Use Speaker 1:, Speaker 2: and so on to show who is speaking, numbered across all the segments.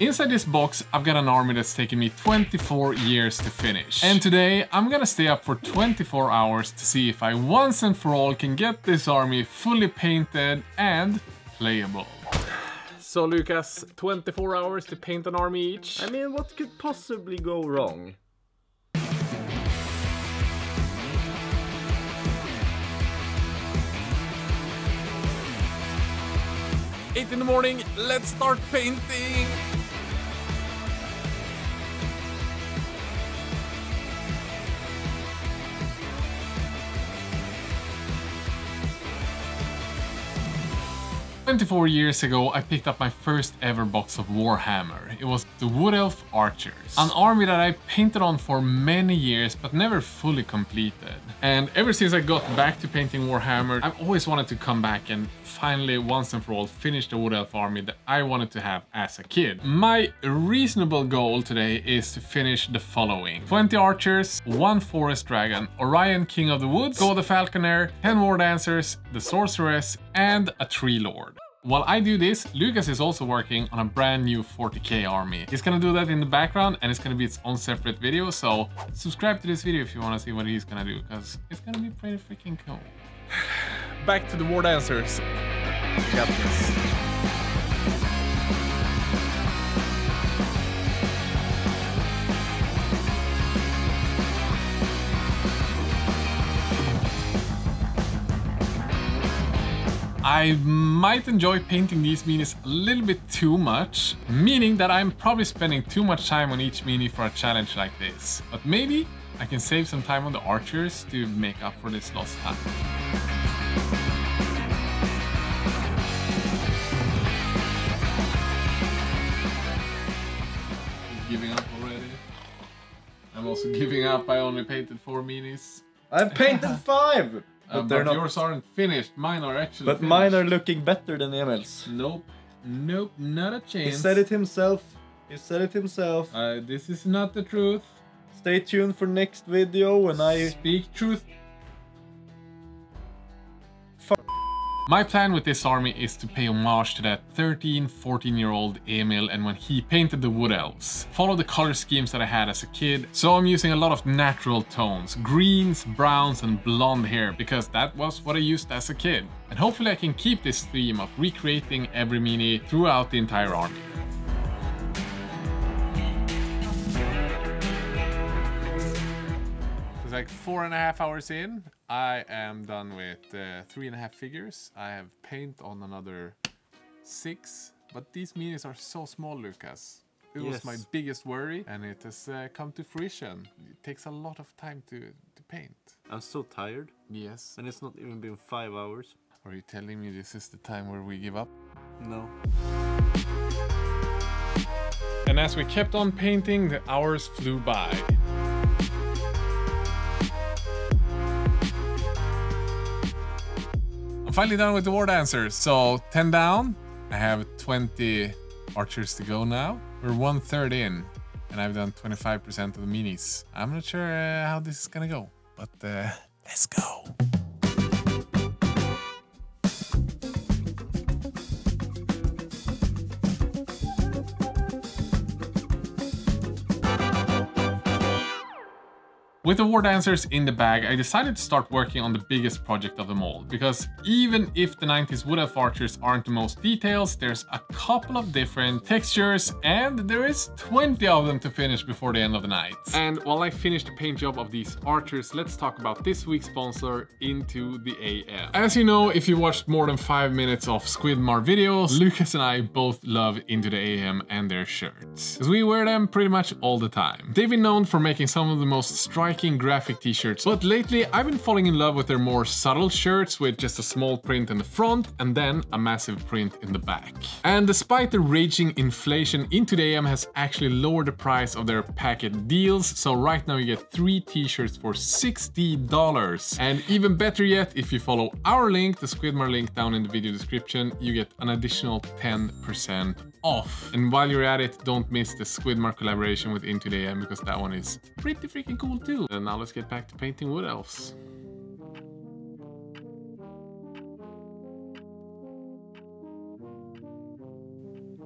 Speaker 1: Inside this box, I've got an army that's taken me 24 years to finish. And today, I'm gonna stay up for 24 hours to see if I once and for all can get this army fully painted and playable. So Lucas, 24 hours to paint an army each?
Speaker 2: I mean, what could possibly go wrong?
Speaker 1: 8 in the morning, let's start painting! "24 years ago, I picked up my first ever box of Warhammer. It was the Wood Elf Archers. An army that I painted on for many years but never fully completed. And ever since I got back to painting Warhammer, I've always wanted to come back and finally once and for all finish the Wood Elf army that I wanted to have as a kid. My reasonable goal today is to finish the following: 20 Archers, 1 Forest Dragon, Orion King of the Woods, Go the Falconer, 10 War Dancers, the Sorceress, and a Tree Lord. While I do this, Lucas is also working on a brand new 40k army. He's gonna do that in the background and it's gonna be its own separate video, so subscribe to this video if you wanna see what he's gonna do, because it's gonna be pretty freaking cool. Back to the War Dancers. Got this. I might enjoy painting these minis a little bit too much, meaning that I'm probably spending too much time on each mini for a challenge like this. But maybe I can save some time on the archers to make up for this lost time. Giving up already? I'm also giving up. I only painted 4 minis.
Speaker 2: I've painted 5!
Speaker 1: But yours aren't finished. Mine are actually
Speaker 2: But
Speaker 1: finished.
Speaker 2: mine are looking better than Emil's.
Speaker 1: Nope. Nope, not a chance.
Speaker 2: He said it himself. He said it himself.
Speaker 1: This is not the truth.
Speaker 2: Stay tuned for next video when I
Speaker 1: speak truth. My plan with this army is to pay homage to that 13-14-year-old Emil and when he painted the Wood Elves. Follow the color schemes that I had as a kid, so I'm using a lot of natural tones, greens, browns and blonde hair, because that was what I used as a kid. And hopefully I can keep this theme of recreating every mini throughout the entire army. Like 4.5 hours in, I am done with 3.5 figures. I have paint on another 6, but these minis are so small, Lucas. It was my biggest worry, and it has come to fruition. It takes a lot of time to paint.
Speaker 2: I'm so tired.
Speaker 1: Yes.
Speaker 2: And it's not even been 5 hours.
Speaker 1: Are you telling me this is the time where we give up?
Speaker 2: No.
Speaker 1: And as we kept on painting, the hours flew by. I'm finally done with the War Dancers, so 10 down. I have 20 archers to go now. We're 1/3 in, and I've done 25% of the minis. I'm not sure how this is gonna go, but let's go. With the War Dancers in the bag, I decided to start working on the biggest project of them all, because even if the 90s Wood Elf Archers aren't the most details, there's a couple of different textures, and there is 20 of them to finish before the end of the night. And while I finish the paint job of these archers, let's talk about this week's sponsor, Into the AM. As you know, if you watched more than 5 minutes of Squidmar videos, Lucas and I both love Into the AM and their shirts, because we wear them pretty much all the time. They've been known for making some of the most striking graphic t-shirts, but lately I've been falling in love with their more subtle shirts with just a small print in the front and then a massive print in the back. And despite the raging inflation, Into the AM has actually lowered the price of their packet deals, so right now you get 3 t-shirts for $60. And even better yet, if you follow our link, the Squidmar link down in the video description, you get an additional 10% off. And while you're at it, don't miss the Squidmar collaboration with Into the AM, because that one is pretty freaking cool too. And now let's get back to painting Wood Elves.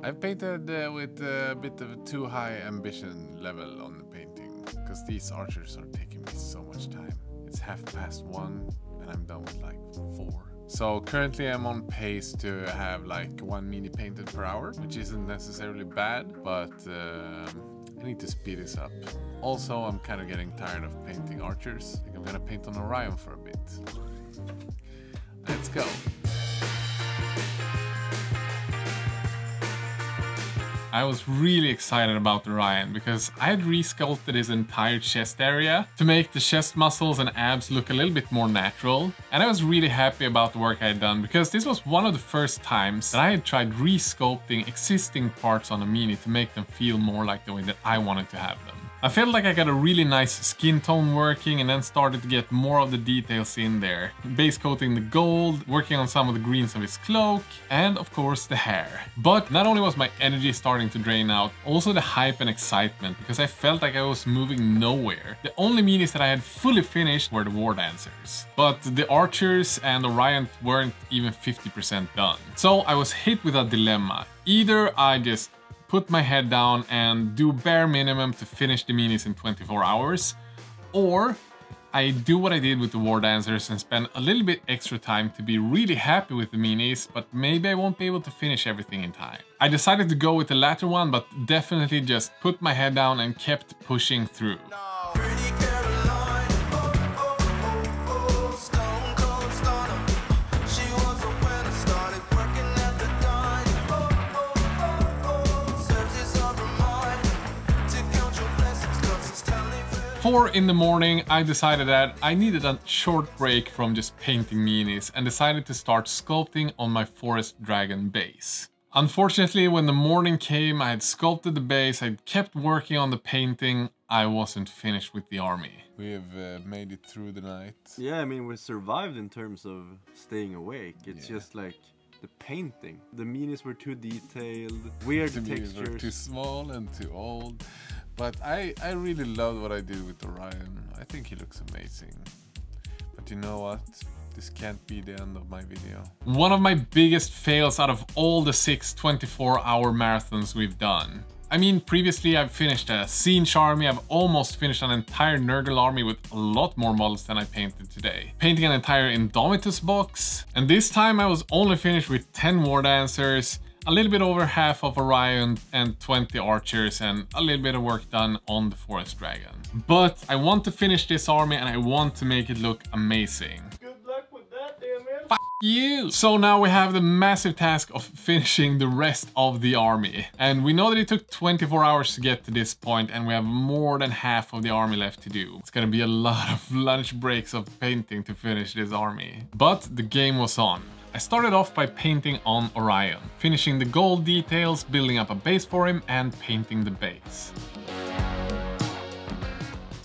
Speaker 3: I've painted with a bit of a too high ambition level on the painting, because these archers are taking me so much time. It's 1:30 and I'm done with like 4. So currently I'm on pace to have like 1 mini painted per hour, which isn't necessarily bad, but I need to speed this up. Also, I'm kind of getting tired of painting archers. I think I'm gonna paint on Orion for a bit. Let's go.
Speaker 1: I was really excited about Orion because I had re-sculpted his entire chest area to make the chest muscles and abs look a little bit more natural. And I was really happy about the work I had done because this was one of the first times that I had tried re-sculpting existing parts on a mini to make them feel more like the way that I wanted to have them. I felt like I got a really nice skin tone working and then started to get more of the details in there. Base coating the gold, working on some of the greens of his cloak, and of course the hair. But not only was my energy starting to drain out, also the hype and excitement, because I felt like I was moving nowhere. The only minis that I had fully finished were the war dancers. But the archers and Orion weren't even 50% done. So I was hit with a dilemma. Either I just put my head down and do bare minimum to finish the minis in 24 hours, or I do what I did with the war dancers and spend a little bit extra time to be really happy with the minis, but maybe I won't be able to finish everything in time. I decided to go with the latter one, but definitely just put my head down and kept pushing through. In the morning, I decided that I needed a short break from just painting minis and decided to start sculpting on my forest dragon base. Unfortunately, when the morning came, I had sculpted the base, I kept working on the painting, I wasn't finished with the army.
Speaker 3: We have made it through the night.
Speaker 2: Yeah, I mean, we survived in terms of staying awake. It's just like the painting. The minis were too detailed, weird
Speaker 3: The minis
Speaker 2: textures.
Speaker 3: were too small and too old. But I really loved what I did with Orion. I think he looks amazing. But you know what? This can't be the end of my video.
Speaker 1: One of my biggest fails out of all the 6 24-hour marathons we've done. I mean, previously I've finished a Siege army, I've almost finished an entire Nurgle army with a lot more models than I painted today. Painting an entire Indomitus box, and this time I was only finished with 10 War Dancers, a little bit over half of Orion and 20 archers, and a little bit of work done on the Forest Dragon. But I want to finish this army and I want to make it look amazing.
Speaker 2: Good luck with that, Emil.
Speaker 1: F you! So now we have the massive task of finishing the rest of the army. And we know that it took 24 hours to get to this point and we have more than half of the army left to do. It's gonna be a lot of lunch breaks of painting to finish this army. But the game was on. I started off by painting on Orion, finishing the gold details, building up a base for him, and painting the base.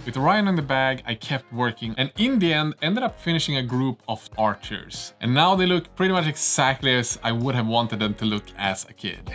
Speaker 1: With Orion in the bag, I kept working and in the end ended up finishing a group of archers. And now they look pretty much exactly as I would have wanted them to look as a kid.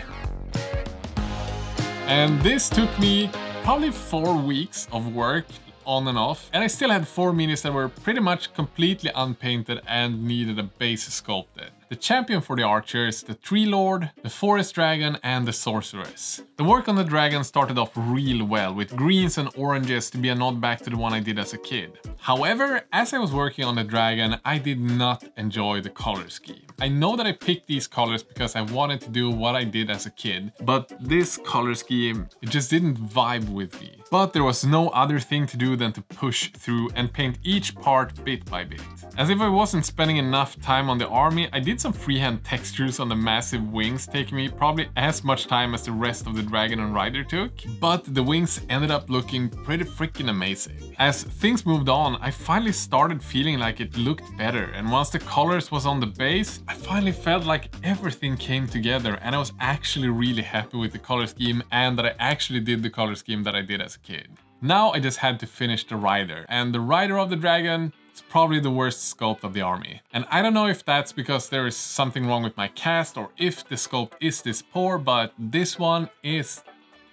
Speaker 1: And this took me probably 4 weeks of work on and off, and I still had 4 minis that were pretty much completely unpainted and needed a base sculpted. The champion for the archers, the tree lord, the forest dragon, and the sorceress. The work on the dragon started off real well, with greens and oranges to be a nod back to the one I did as a kid. However, as I was working on the dragon, I did not enjoy the color scheme. I know that I picked these colors because I wanted to do what I did as a kid, but this color scheme, it just didn't vibe with me. But there was no other thing to do than to push through and paint each part bit by bit. As if I wasn't spending enough time on the army, I did some freehand textures on the massive wings, taking me probably as much time as the rest of the dragon and rider took. But the wings ended up looking pretty freaking amazing. As things moved on, I finally started feeling like it looked better, and once the colors was on the base, I finally felt like everything came together and I was actually really happy with the color scheme and that I actually did the color scheme that I did as a kid. Now I just had to finish the rider, and the rider of the dragon is probably the worst sculpt of the army. And I don't know if that's because there is something wrong with my cast or if the sculpt is this poor, but this one is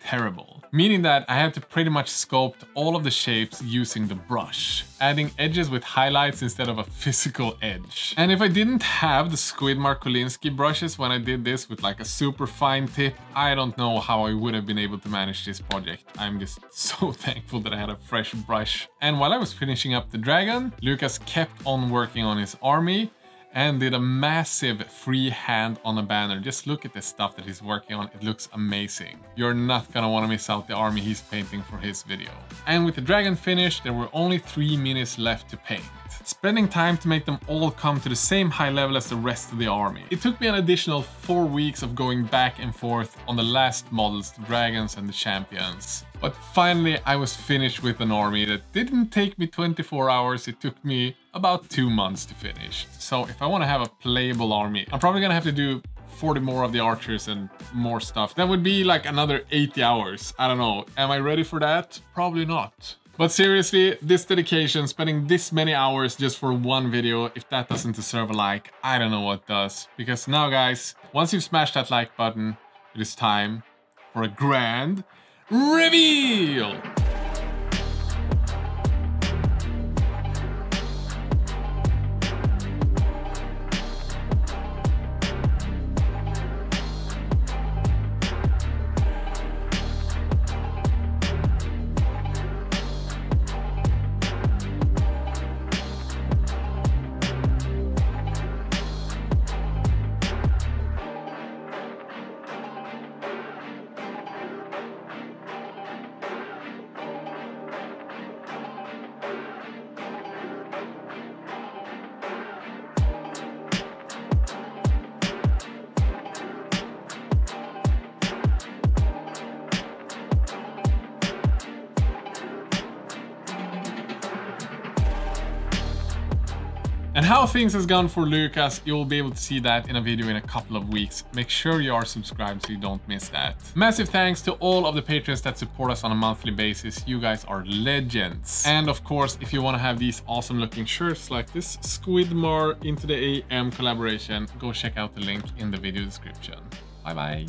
Speaker 1: terrible, meaning that I had to pretty much sculpt all of the shapes using the brush, adding edges with highlights instead of a physical edge. And if I didn't have the Squidmar Kolinsky brushes when I did this with like a super fine tip, I don't know how I would have been able to manage this project. I'm just so thankful that I had a fresh brush. And while I was finishing up the dragon, Lucas kept on working on his army and did a massive freehand on a banner. Just look at the stuff that he's working on. It looks amazing. You're not gonna wanna miss out the army he's painting for his video. And with the dragon finished, there were only 3 minis left to paint, spending time to make them all come to the same high level as the rest of the army. It took me an additional 4 weeks of going back and forth on the last models, the dragons and the champions. But finally I was finished with an army that didn't take me 24 hours, it took me about 2 months to finish. So if I want to have a playable army, I'm probably gonna have to do 40 more of the archers and more stuff. That would be like another 80 hours. I don't know. Am I ready for that? Probably not. But seriously, this dedication, spending this many hours just for one video, if that doesn't deserve a like, I don't know what does. Because now guys, once you've smashed that like button, it is time for a grand reveal! And how things has gone for Lucas, you'll be able to see that in a video in a couple of weeks. Make sure you are subscribed so you don't miss that. Massive thanks to all of the patrons that support us on a monthly basis. You guys are legends. And of course, if you want to have these awesome looking shirts like this Squidmar Into the AM collaboration, go check out the link in the video description. Bye bye.